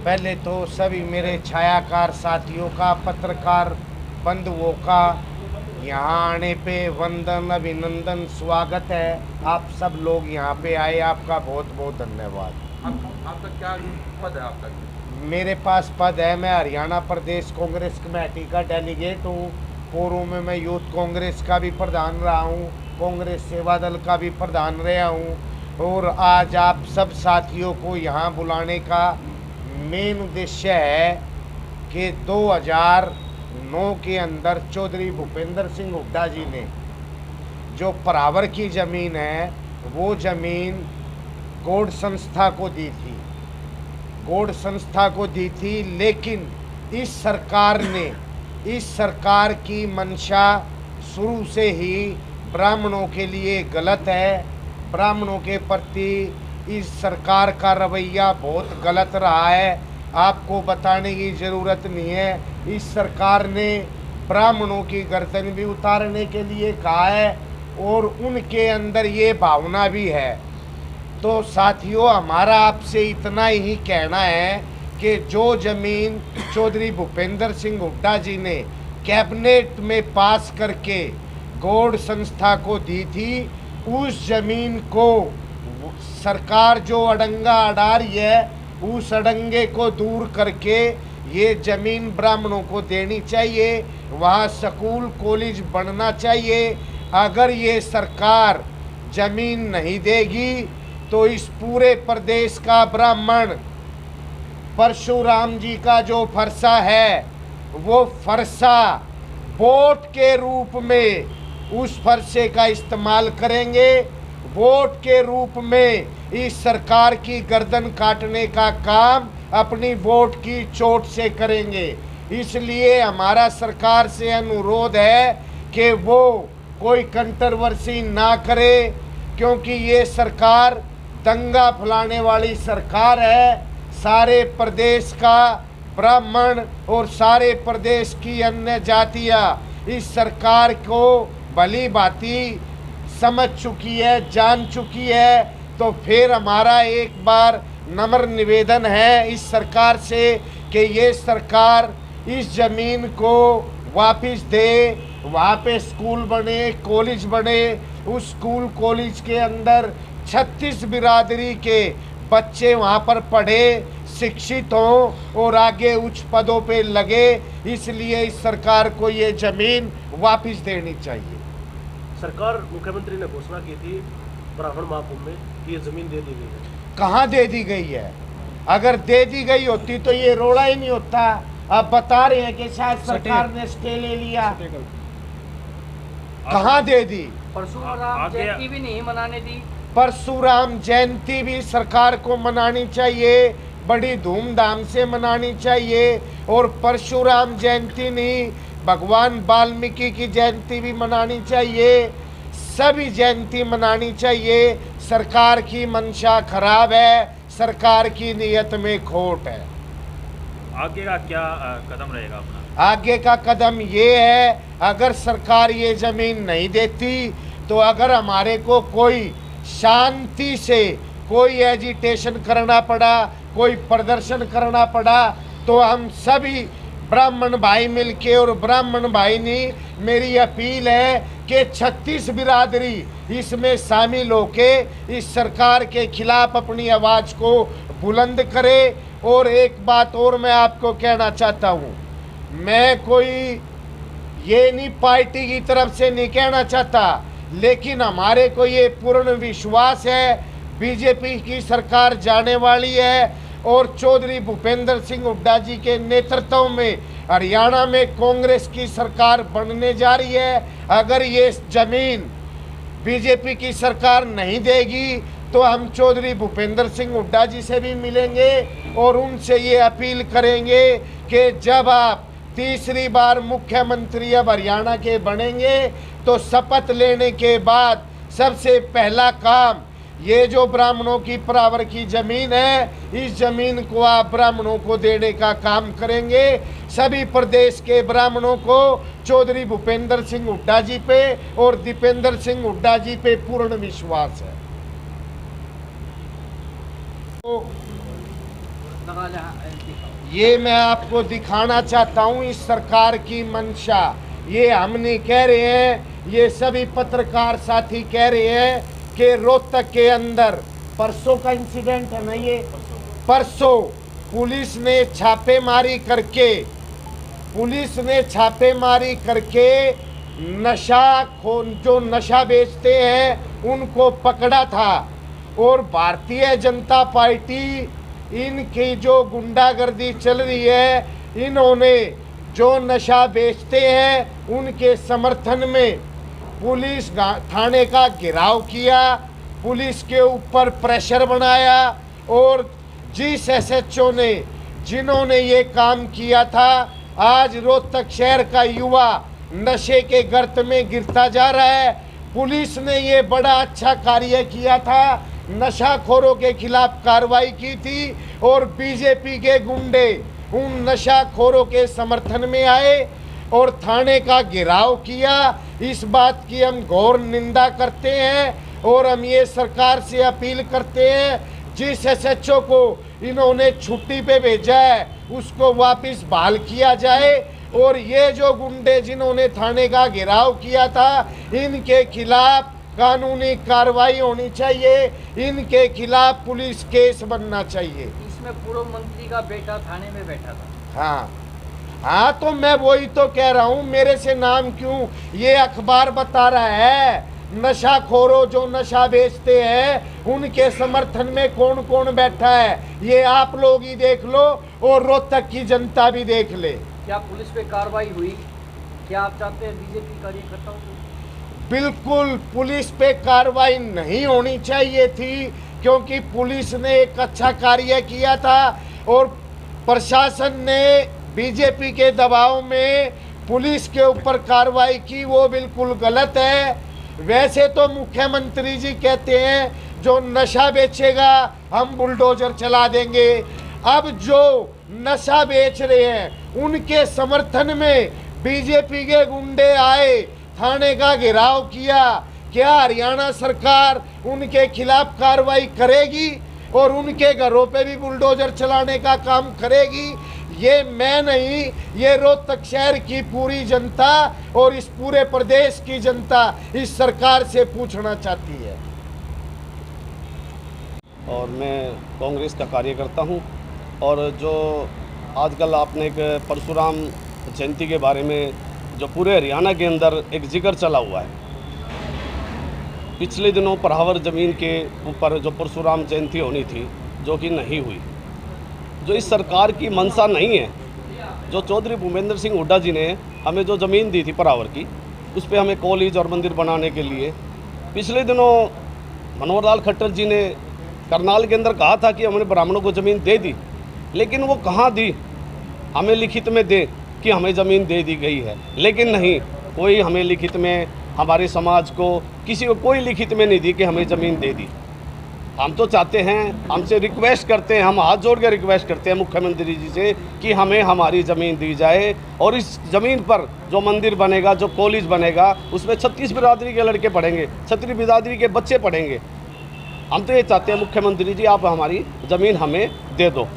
पहले तो सभी मेरे छायाकार साथियों का, पत्रकार बंधुओं का यहाँ आने पे वंदन, अभिनंदन, स्वागत है। आप सब लोग यहाँ पे आए, आपका बहुत बहुत धन्यवाद। आपका क्या पद है आपका? मेरे पास पद है, मैं हरियाणा प्रदेश कांग्रेस कमेटी का डेलीगेट हूँ। पूर्व में मैं यूथ कांग्रेस का भी प्रधान रहा हूँ, कांग्रेस सेवा दल का भी प्रधान रहा हूँ। और आज आप सब साथियों को यहाँ बुलाने का मेन उद्देश्य है कि 2009 के अंदर चौधरी भूपेंद्र सिंह हुड्डा जी ने जो परावर की ज़मीन है वो ज़मीन गौड़ संस्था को दी थी, गौड़ संस्था को दी थी। लेकिन इस सरकार की मंशा शुरू से ही ब्राह्मणों के लिए गलत है। ब्राह्मणों के प्रति इस सरकार का रवैया बहुत गलत रहा है। आपको बताने की ज़रूरत नहीं है, इस सरकार ने ब्राह्मणों की गर्दन भी उतारने के लिए कहा है और उनके अंदर ये भावना भी है। तो साथियों, हमारा आपसे इतना ही कहना है कि जो ज़मीन चौधरी भूपेंद्र सिंह हुड्डा जी ने कैबिनेट में पास करके गौड़ संस्था को दी थी, उस ज़मीन को सरकार जो अड़ंगा अड़ा रही है, उस अड़ंगे को दूर करके ये ज़मीन ब्राह्मणों को देनी चाहिए। वहाँ स्कूल कॉलेज बनना चाहिए। अगर ये सरकार ज़मीन नहीं देगी तो इस पूरे प्रदेश का ब्राह्मण परशुराम जी का जो फरसा है वो फरसा वोट के रूप में उस फरसे का इस्तेमाल करेंगे, वोट के रूप में इस सरकार की गर्दन काटने का काम अपनी वोट की चोट से करेंगे। इसलिए हमारा सरकार से अनुरोध है कि वो कोई कंट्रोवर्सी ना करे, क्योंकि ये सरकार दंगा फैलाने वाली सरकार है। सारे प्रदेश का ब्राह्मण और सारे प्रदेश की अन्य जातियाँ इस सरकार को भली भांति समझ चुकी है, जान चुकी है। तो फिर हमारा एक बार नम्र निवेदन है इस सरकार से कि ये सरकार इस ज़मीन को वापस दे, वहाँ पे स्कूल बने, कॉलेज बने। उस स्कूल कॉलेज के अंदर 36 बिरादरी के बच्चे वहाँ पर पढ़े, शिक्षित हों और आगे उच्च पदों पे लगे। इसलिए इस सरकार को ये ज़मीन वापस देनी चाहिए। सरकार, मुख्यमंत्री ने घोषणा की थी ब्राह्मण महाकुंभ में कि ये ज़मीन दे दी गई है। कहाँ दे दी गई है? अगर दे दी गई होती तो ये रोड़ा ही नहीं होता। अब बता रहे हैं कि शायद सरकार ने स्टे ले लिया। कहाँ दे दी? परशुराम जयंती भी नहीं मनाने दी। परशुराम जयंती भी सरकार को मनानी चाहिए, बड़ी धूमधाम से मनानी चाहिए। और परशुराम जयंती नहीं, भगवान वाल्मीकि की जयंती भी मनानी चाहिए। सभी जयंती मनानी चाहिए। सरकार की मंशा खराब है, सरकार की नीयत में खोट है। आगे का क्या कदम रहेगा अपना? आगे का कदम ये है, अगर सरकार ये ज़मीन नहीं देती तो अगर हमारे को कोई शांति से कोई एजिटेशन करना पड़ा, कोई प्रदर्शन करना पड़ा, तो हम सभी ब्राह्मण भाई मिलके, और ब्राह्मण भाई ने मेरी अपील है कि 36 बिरादरी इसमें शामिल होके इस सरकार के खिलाफ अपनी आवाज़ को बुलंद करे। और एक बात और मैं आपको कहना चाहता हूँ, मैं कोई ये नहीं पार्टी की तरफ से नहीं कहना चाहता, लेकिन हमारे को ये पूर्ण विश्वास है बीजेपी की सरकार जाने वाली है और चौधरी भूपेंद्र सिंह हुड्डा जी के नेतृत्व में हरियाणा में कांग्रेस की सरकार बनने जा रही है। अगर ये ज़मीन बीजेपी की सरकार नहीं देगी तो हम चौधरी भूपेंद्र सिंह हुड्डा जी से भी मिलेंगे और उनसे ये अपील करेंगे कि जब आप तीसरी बार मुख्यमंत्री अब हरियाणा के बनेंगे तो शपथ लेने के बाद सबसे पहला काम ये जो ब्राह्मणों की परावर की ज़मीन है, इस ज़मीन को आप ब्राह्मणों को देने का काम करेंगे। सभी प्रदेश के ब्राह्मणों को चौधरी भूपेंद्र सिंह हुड्डा जी पे और दीपेंद्र सिंह हुड्डा जी पे पूर्ण विश्वास है। तो ये मैं आपको दिखाना चाहता हूँ इस सरकार की मंशा। ये हम नहीं कह रहे हैं, ये सभी पत्रकार साथी कह रहे हैं कि रोहतक के अंदर परसों का इंसिडेंट है ना, ये परसों पुलिस ने छापेमारी करके जो नशा बेचते हैं उनको पकड़ा था। और भारतीय जनता पार्टी, इनकी जो गुंडागर्दी चल रही है, इन्होंने जो नशा बेचते हैं उनके समर्थन में पुलिस थाने का घेराव किया, पुलिस के ऊपर प्रेशर बनाया। और जिस एसएचओ ने, जिन्होंने ये काम किया था, आज रोहतक शहर का युवा नशे के गर्त में गिरता जा रहा है। पुलिस ने ये बड़ा अच्छा कार्य किया था, नशाखोरों के खिलाफ कार्रवाई की थी और बीजेपी के गुंडे उन नशाखोरों के समर्थन में आए और थाने का घेराव किया। इस बात की हम घोर निंदा करते हैं और हम ये सरकार से अपील करते हैं, जिस एसएचओ को इन्होंने छुट्टी पे भेजा है उसको वापस बहाल किया जाए। और ये जो गुंडे जिन्होंने थाने का घेराव किया था, इनके खिलाफ कानूनी कार्रवाई होनी चाहिए, इनके खिलाफ पुलिस केस बनना चाहिए। इसमें पूर्व मंत्री का बेटा थाने में बैठा था। हाँ, तो मैं वही तो कह रहा हूँ, मेरे से नाम क्यों, ये अखबार बता रहा है। नशाखोरों जो नशा बेचते हैं उनके समर्थन में कौन कौन बैठा है, ये आप लोग ही देख लो और रोहतक की जनता भी देख ले। क्या पुलिस पे कार्रवाई हुई? क्या आप चाहते हैं बीजेपी कार्यकर्ताओं को? बिल्कुल पुलिस पे कार्रवाई नहीं होनी चाहिए थी, क्योंकि पुलिस ने एक अच्छा कार्य किया था और प्रशासन ने बीजेपी के दबाव में पुलिस के ऊपर कार्रवाई की, वो बिल्कुल गलत है। वैसे तो मुख्यमंत्री जी कहते हैं जो नशा बेचेगा हम बुलडोजर चला देंगे। अब जो नशा बेच रहे हैं उनके समर्थन में बीजेपी के गुंडे आए, थाने का घेराव किया। क्या हरियाणा सरकार उनके खिलाफ कार्रवाई करेगी और उनके घरों पे भी बुलडोजर चलाने का काम करेगी? ये मैं नहीं, ये रोहतक शहर की पूरी जनता और इस पूरे प्रदेश की जनता इस सरकार से पूछना चाहती है। और मैं कांग्रेस का कार्यकर्ता हूं। और जो आजकल आपने एक परशुराम जयंती के बारे में जो पूरे हरियाणा के अंदर एक जिक्र चला हुआ है, पिछले दिनों परावर ज़मीन के ऊपर जो परशुराम जयंती होनी थी जो कि नहीं हुई, जो इस सरकार की मंशा नहीं है। जो चौधरी भूपेंद्र सिंह हुड्डा जी ने हमें जो ज़मीन दी थी परावर की, उस पर हमें कॉलेज और मंदिर बनाने के लिए, पिछले दिनों मनोहर लाल खट्टर जी ने करनाल के अंदर कहा था कि हमने ब्राह्मणों को ज़मीन दे दी, लेकिन वो कहाँ दी? हमें लिखित में दे कि हमें ज़मीन दे दी गई है, लेकिन नहीं, कोई हमें लिखित में, हमारे समाज को किसी को कोई लिखित में नहीं दी कि हमें ज़मीन दे दी। हम तो चाहते हैं, हमसे रिक्वेस्ट करते हैं, हम हाथ जोड़ के रिक्वेस्ट करते हैं मुख्यमंत्री जी से कि हमें हमारी ज़मीन दी जाए और इस ज़मीन पर जो मंदिर बनेगा, जो कॉलेज बनेगा, उसमें 36 बिरादरी के लड़के पढ़ेंगे, 36 बिरादरी के बच्चे पढ़ेंगे। हम तो ये चाहते हैं मुख्यमंत्री जी आप हमारी ज़मीन हमें दे दो।